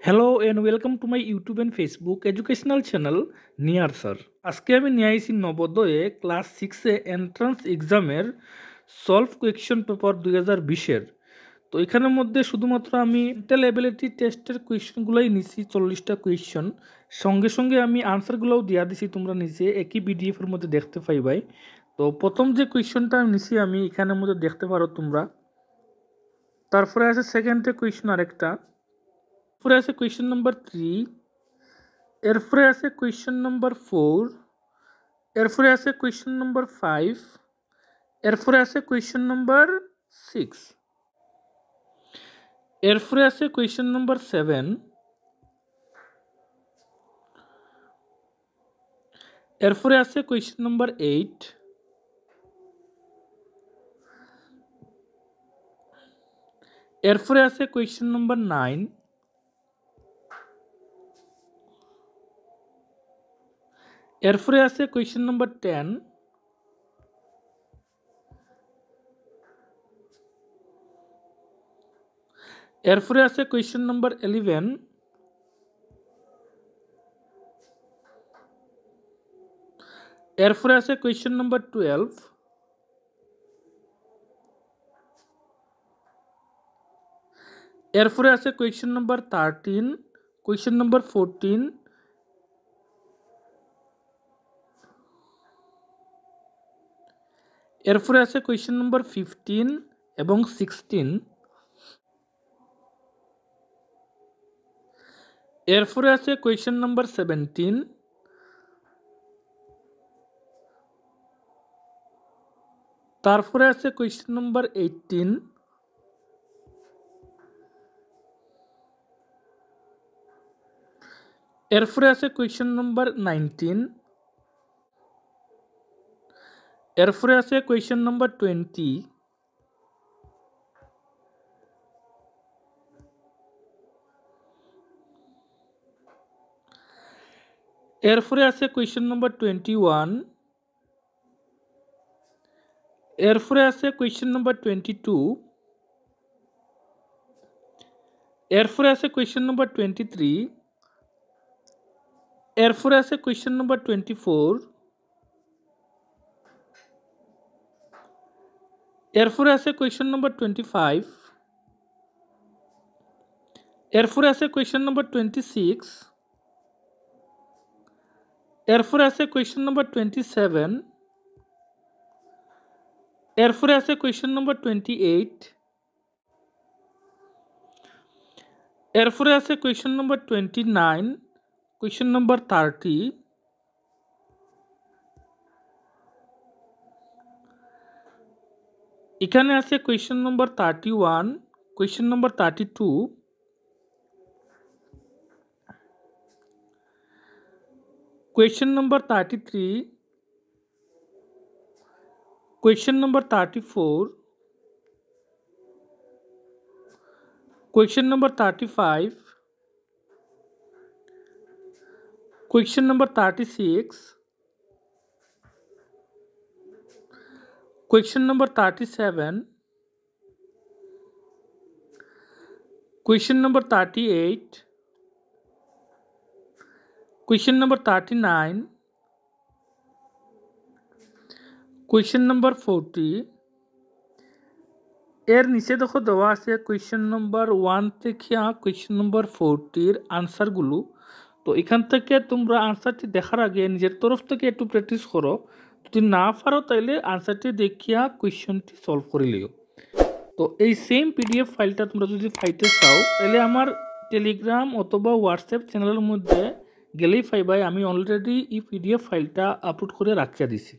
Hello and welcome to my YouTube and Facebook educational channel near sir. আজকে আমি নিয়ে আইছি নবোদয়ে ক্লাস 6 এন্ট্রান্স এক্সামের সলভ কোয়েকশন পেপার 2020-এর। তো এখানের মধ্যে শুধুমাত্র আমি মেন্টাল এবিলিটি টেস্টের কোয়েশনগুলোই নিছি 40টা কোয়েশন। সঙ্গে সঙ্গে আমি আনসারগুলোও দিয়া দিছি, তোমরা নিচে একই পিডিএফের মধ্যে দেখতে পাইবাই। তো প্রথম যে কোয়েশনটা নিছি আমি এখানের মধ্যে দেখতে পারো তোমরা। তারপরে আছে সেকেন্ডে কোয়েশন আরেকটা, এরপরে আছে কোয়েশন নাম্বার 3, এরপরে আছে কোয়েশন নাম্বার 4, এরপরে আছে কোয়েশন নাম্বার 5, এরপরে আছে কোয়েশন নাম্বার 6, এরপরে আছে কোয়েশন নাম্বার 7, এরপরে আছে কোয়েশন নাম্বার 8, এরপরে আছে কোয়েশন নাম্বার 9, এরপরে আছে কোয়েশন নাম্বার 10, এরপরে আছে কোয়েশন নাম্বার 11, এরপরে আছে কোয়েশন নাম্বার 12, এরপরে আছে কোয়েশন নাম্বার 13, কোয়েশন নাম্বার 14, এরপরে আছে কোয়েশন নাম্বার 15 এবং 16, এরপরে আছে কোয়েশন নাম্বার 17, তারপরে আছে কোয়েশন নাম্বার 18, এরপরে আছে কোয়েশন নাম্বার 19, এরপরে আছে কোয়েশন নাম্বার 20, এরপরে আছে কোয়েশন নাম্বার 21, এরপরে আছে কোয়েশন নাম্বার 22, এরপরে আছে কোয়েশন নাম্বার 23, এরপরে আছে কোয়েশন নাম্বার 24, এরপরে আছে কোয়েশন নাম্বার 25, এরপরে আছে কোয়েশন নাম্বার 26, এরপরে আছে কোয়েশন নাম্বার 27, এরপরে আছে কোয়েশন নাম্বার 28, এরপরে আছে কোয়েশন নাম্বার 29, কোয়েশন নাম্বার 30, এখানে আছে question number 31, question number 32, question number 33, question number 34, question number 35, question number 36, question number 37, question number 38, question number 39, question number 40, এর নিচে দেখো দেওয়া আছে কোয়েশন নাম্বার 1 থেকে কোয়েশন নাম্বার 40-র আনসারগুলো। তো এখান থেকে তোমরা আনসারটি দেখার আগে নিজের তরফ থেকে একটু প্র্যাকটিস করো, যদি না পারো তাইলে আনসারটি দেখিয়া কোয়েশনটি সলভ করে লিও। তো এই সেম পিডিএফ ফাইলটা তোমরা যদি পাইতে চাও তাহলে আমার টেলিগ্রাম অথবা হোয়াটসঅ্যাপ চ্যানেলের মধ্যে গেলেই পাইবাই। আমি অলরেডি এই পিডিএফ ফাইলটা আপলোড করে রাখিয়া দিছি।